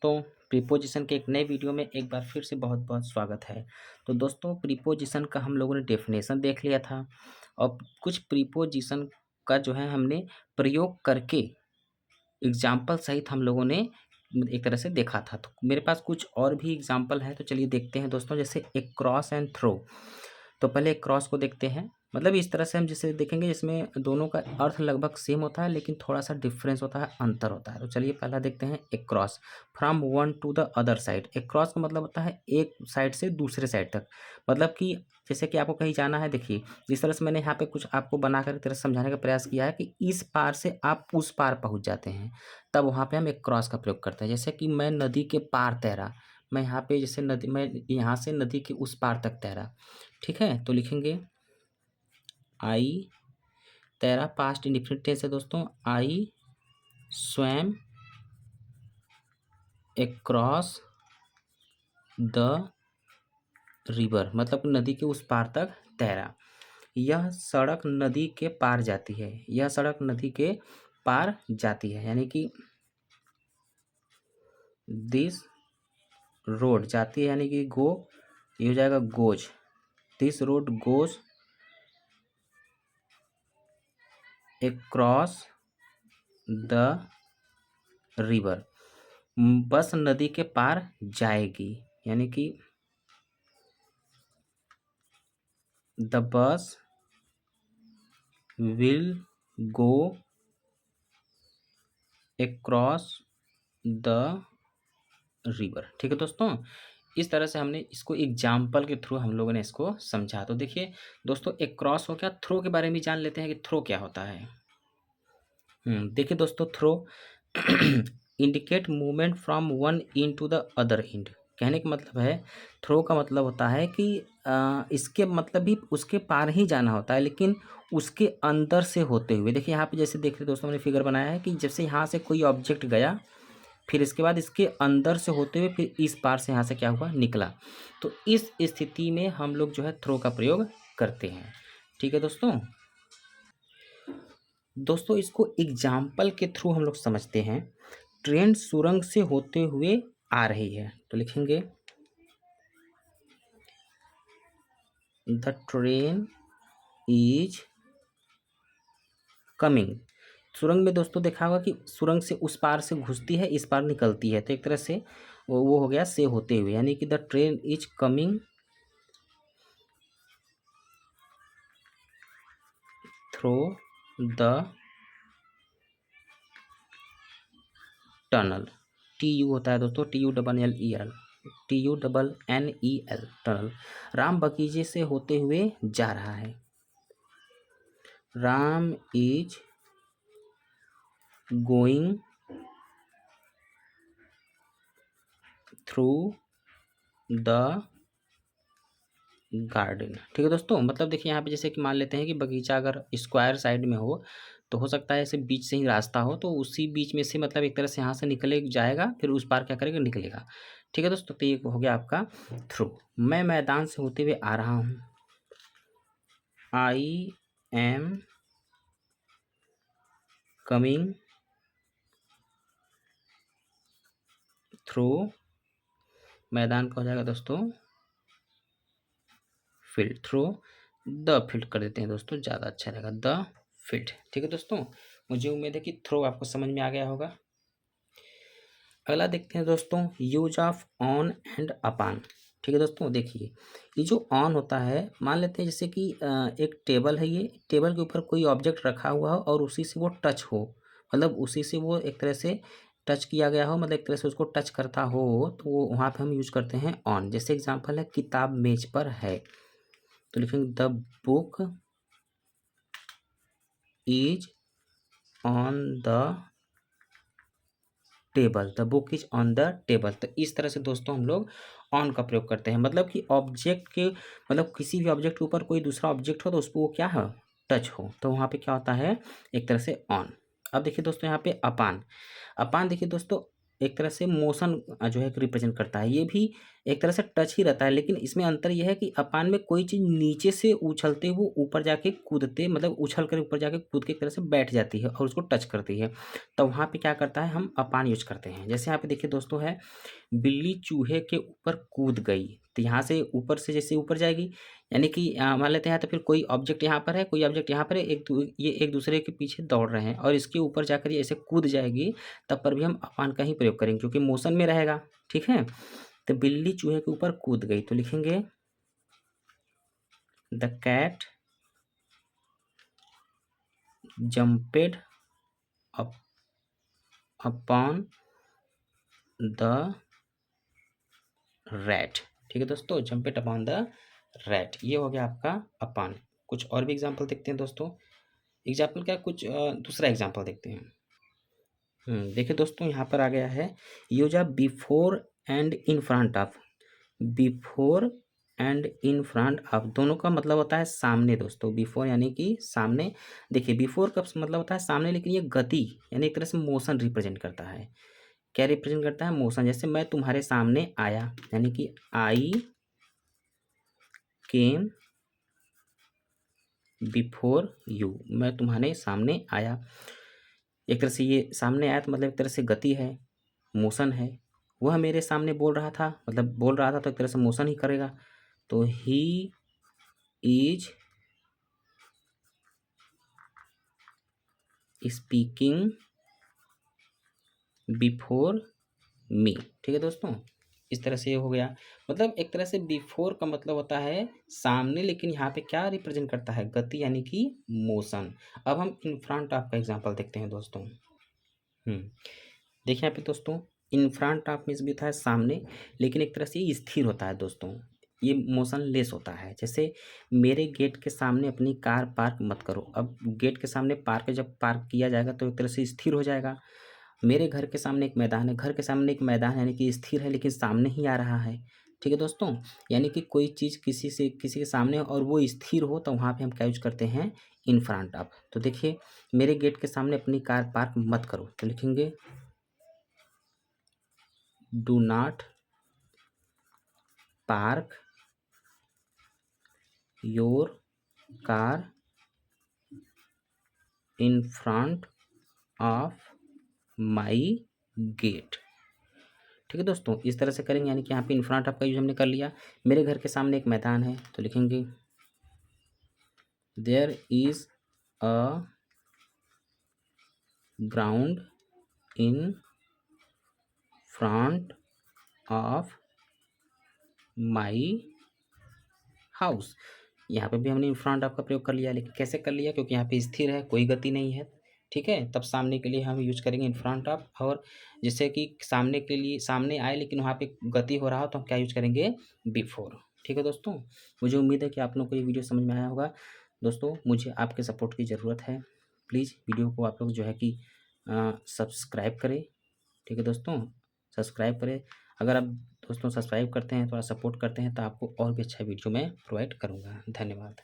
दोस्तों, प्रीपोजिशन के एक नए वीडियो में एक बार फिर से बहुत-बहुत स्वागत है। तो दोस्तों, प्रीपोजिशन का हम लोगों ने डेफिनेशन देख लिया था और कुछ प्रीपोजिशन का जो है हमने प्रयोग करके एग्ज़ाम्पल सहित हम लोगों ने एक तरह से देखा था। तो मेरे पास कुछ और भी एग्ज़ाम्पल हैं, तो चलिए देखते हैं दोस्तों। जैसे एक क्रॉस एंड थ्रो। तो पहले एक क्रॉस को देखते हैं। मतलब इस तरह से हम जिसे देखेंगे जिसमें दोनों का अर्थ लगभग सेम होता है, लेकिन थोड़ा-सा डिफ़रेंस होता है, अंतर होता है। तो चलिए पहला देखते हैं एक cross. From one two the other side. एक क्रॉस का मतलब होता है एक साइड से दूसरे साइड तक। मतलब कि जैसे कि आपको कहीं जाना है, देखिए जिस तरह से मैंने यहाँ पे कुछ आपको बनाकर एक तरह से समझाने का प्रयास किया है कि इस पार से आप उस पार पहुँच जाते हैं, तब वहाँ पे हम एक क्रॉस का प्रयोग करते हैं। जैसे कि मैं नदी के पार तैरा, मैं यहाँ पे जैसे नदी मैं यहाँ से नदी के उस पार तक तैरा, ठीक है? तो लिखेंगे आई तैरा, पास्ट इंडेफिनिट टेंस है दोस्तों। आई स्वैम अक्रॉस द रिवर, मतलब नदी के उस पार तक तैरा। यह सड़क नदी के पार जाती है, यह सड़क नदी के पार जाती है, यानी कि दिस रोड जाती है, यानी कि गो, ये हो जाएगा goes. This road goes across the river. बस नदी के पार जाएगी, यानी कि the bus will go across the river. ठीक है दोस्तों, इस तरह से हमने इसको एग्जाम्पल के थ्रू हम लोगों ने इसको समझा। तो देखिए दोस्तों, एक क्रॉस हो गया। थ्रो के बारे में जान लेते हैं कि थ्रो क्या होता है। देखिए दोस्तों, through indicate movement from one end to the other end. कहने का मतलब है, थ्रो का मतलब होता है कि इसके मतलब भी उसके पार ही जाना होता है, लेकिन उसके अंदर से होते हुए। देखिए यहाँ पे जैसे देख रहे दोस्तों, मैंने फिगर बनाया है कि जैसे यहाँ से कोई ऑब्जेक्ट गया, फिर इसके बाद इसके अंदर से होते हुए फिर इस पार से यहाँ से क्या हुआ, निकला। तो इस स्थिति में हम लोग जो है थ्रो का प्रयोग करते हैं। ठीक है दोस्तों। दोस्तों, इसको एग्जाम्पल के थ्रू हम लोग समझते हैं। ट्रेन सुरंग से होते हुए आ रही है, तो लिखेंगे द ट्रेन इज कमिंग। सुरंग में दोस्तों देखा होगा कि सुरंग से उस पार से घुसती है, इस पार निकलती है, तो एक तरह से वो हो गया से होते हुए, यानी कि the train is coming through the tunnel. T U होता है दोस्तों, T U double L E L, T U double N E L, tunnel. Ram बगीचे से होते हुए जा रहा है। Ram is going through the garden. ठीक है दोस्तों, मतलब देखिए यहाँ पे जैसे कि मान लेते हैं कि बगीचा अगर स्क्वायर साइड में हो, तो हो सकता है ऐसे बीच से ही रास्ता हो, तो उसी बीच में से मतलब एक तरह से यहाँ से निकले जाएगा, फिर उस पार क्या करेगा, निकलेगा। ठीक है दोस्तों, तो ये हो गया आपका थ्रू। मैं मैदान से होते हुए आ रहा हूँ। आई एम कमिंग थ्रू, मैदान का हो जाएगा दोस्तों फील्ड। थ्रू द फील्ड कर देते हैं दोस्तों, ज़्यादा अच्छा रहेगा, द फील्ड। ठीक है दोस्तों, मुझे उम्मीद है कि थ्रो आपको समझ में आ गया होगा। अगला देखते हैं दोस्तों, यूज ऑफ ऑन एंड अपान। ठीक है दोस्तों, देखिए ये जो ऑन होता है, मान लेते हैं जैसे कि एक टेबल है, ये टेबल के ऊपर कोई ऑब्जेक्ट रखा हुआ हो और उसी से वो टच हो, मतलब उसी से वो एक तरह से टच किया गया हो, मतलब एक तरह से उसको टच करता हो, तो वो वहाँ पे हम यूज करते हैं ऑन। जैसे एग्जांपल है, किताब मेज पर है, तो लिखेंगे the book is on the table, the book is on the table. तो इस तरह से दोस्तों हम लोग ऑन का प्रयोग करते हैं, मतलब कि ऑब्जेक्ट के, मतलब किसी भी ऑब्जेक्ट के ऊपर कोई दूसरा ऑब्जेक्ट हो तो उस पर वो क्या है, टच हो, तो वहाँ पे क्या होता है, एक तरह से ऑन। अब देखिए दोस्तों, यहाँ पे अपान। अपान देखिए दोस्तों, एक तरह से मोशन जो है रिप्रेजेंट करता है। ये भी एक तरह से टच ही रहता है, लेकिन इसमें अंतर ये है कि अपान में कोई चीज़ नीचे से उछलते हुए ऊपर जाके कूदते, मतलब उछल कर ऊपर जाके कूद के एक तरह से बैठ जाती है और उसको टच करती है। तो वहाँ पे क्या करता है, हम अपान यूज करते हैं। जैसे यहाँ पे देखिए दोस्तों है, बिल्ली चूहे के ऊपर कूद गई। तो यहाँ से ऊपर से जैसे ऊपर जाएगी, यानी कि मान लेते हैं तो फिर कोई ऑब्जेक्ट यहाँ पर है, कोई ऑब्जेक्ट यहाँ पर है, ये एक दूसरे के पीछे दौड़ रहे हैं और इसके ऊपर जाकर ये ऐसे कूद जाएगी, तब पर भी हम अपान का ही प्रयोग करेंगे क्योंकि मोशन में रहेगा। ठीक है, तो बिल्ली चूहे के ऊपर कूद गई, तो लिखेंगे the cat jumped upon the rat. ठीक है दोस्तों, जम्पेड अपॉन द रैट, ये हो गया आपका अपान। कुछ और भी एग्जाम्पल देखते हैं दोस्तों। एग्जाम्पल क्या, कुछ दूसरा एग्जाम्पल देखते हैं। देखिए दोस्तों, यहाँ पर आ गया है, use a before and in front of. Before and in front of दोनों का मतलब होता है सामने दोस्तों। बिफोर यानी कि सामने। देखिए बिफोर का मतलब होता है सामने, लेकिन ये गति यानी एक तरह से मोशन रिप्रेजेंट करता है। क्या रिप्रेजेंट करता है, मोशन। जैसे मैं तुम्हारे सामने आया, यानी कि आई केम बिफोर यू, मैं तुम्हारे सामने आया। एक तरह से ये सामने आया तो मतलब एक तरह से गति है, मोशन है। वह मेरे सामने बोल रहा था, मतलब बोल रहा था तो एक तरह से मोशन ही करेगा। तो he is speaking before me. ठीक है दोस्तों, इस तरह से ये हो गया। मतलब एक तरह से बिफोर का मतलब होता है सामने, लेकिन यहाँ पे क्या रिप्रेजेंट करता है, गति यानी कि मोशन। अब हम इन फ्रंट ऑफ का एग्जांपल देखते हैं दोस्तों। देखिए यहाँ पे दोस्तों, इन फ्रंट ऑफ मीन्स भी होता है सामने, लेकिन एक तरह से ये स्थिर होता है दोस्तों, ये मोशन लेस होता है। जैसे मेरे गेट के सामने अपनी कार पार्क मत करो। अब गेट के सामने पार्क जब पार्क किया जाएगा तो एक तरह से स्थिर हो जाएगा। मेरे घर के सामने एक मैदान है, घर के सामने एक मैदान है, यानी कि स्थिर है लेकिन सामने ही आ रहा है। ठीक है दोस्तों, यानी कि कोई चीज़ किसी के सामने हो और वो स्थिर हो, तो वहाँ पे हम क्या यूज करते हैं, इन फ्रंट ऑफ। तो देखिए, मेरे गेट के सामने अपनी कार पार्क मत करो, तो लिखेंगे do not park your car in front of my gate. ठीक है दोस्तों, इस तरह से करेंगे, यानी कि यहाँ पे इन फ्रंट ऑफ का यूज हमने कर लिया। मेरे घर के सामने एक मैदान है, तो लिखेंगे there is a ground in front of my house. यहाँ पे भी हमने इन फ्रंट ऑफ का प्रयोग कर लिया, लेकिन कैसे कर लिया, क्योंकि यहाँ पे स्थिर है, कोई गति नहीं है। ठीक है, तब सामने के लिए हम यूज करेंगे इन फ्रंट ऑफ। और जैसे कि सामने के लिए सामने आए लेकिन वहाँ पे गति हो रहा हो, तो हम क्या यूज करेंगे, बिफोर। ठीक है दोस्तों, मुझे उम्मीद है कि आप लोग को ये वीडियो समझ में आया होगा। दोस्तों, मुझे आपके सपोर्ट की ज़रूरत है। प्लीज़ वीडियो को आप लोग जो है कि सब्सक्राइब करें। ठीक है दोस्तों, सब्सक्राइब करें। अगर आप दोस्तों सब्सक्राइब करते हैं, थोड़ा सपोर्ट करते हैं, तो आपको और भी अच्छा वीडियो मैं प्रोवाइड करूँगा। धन्यवाद।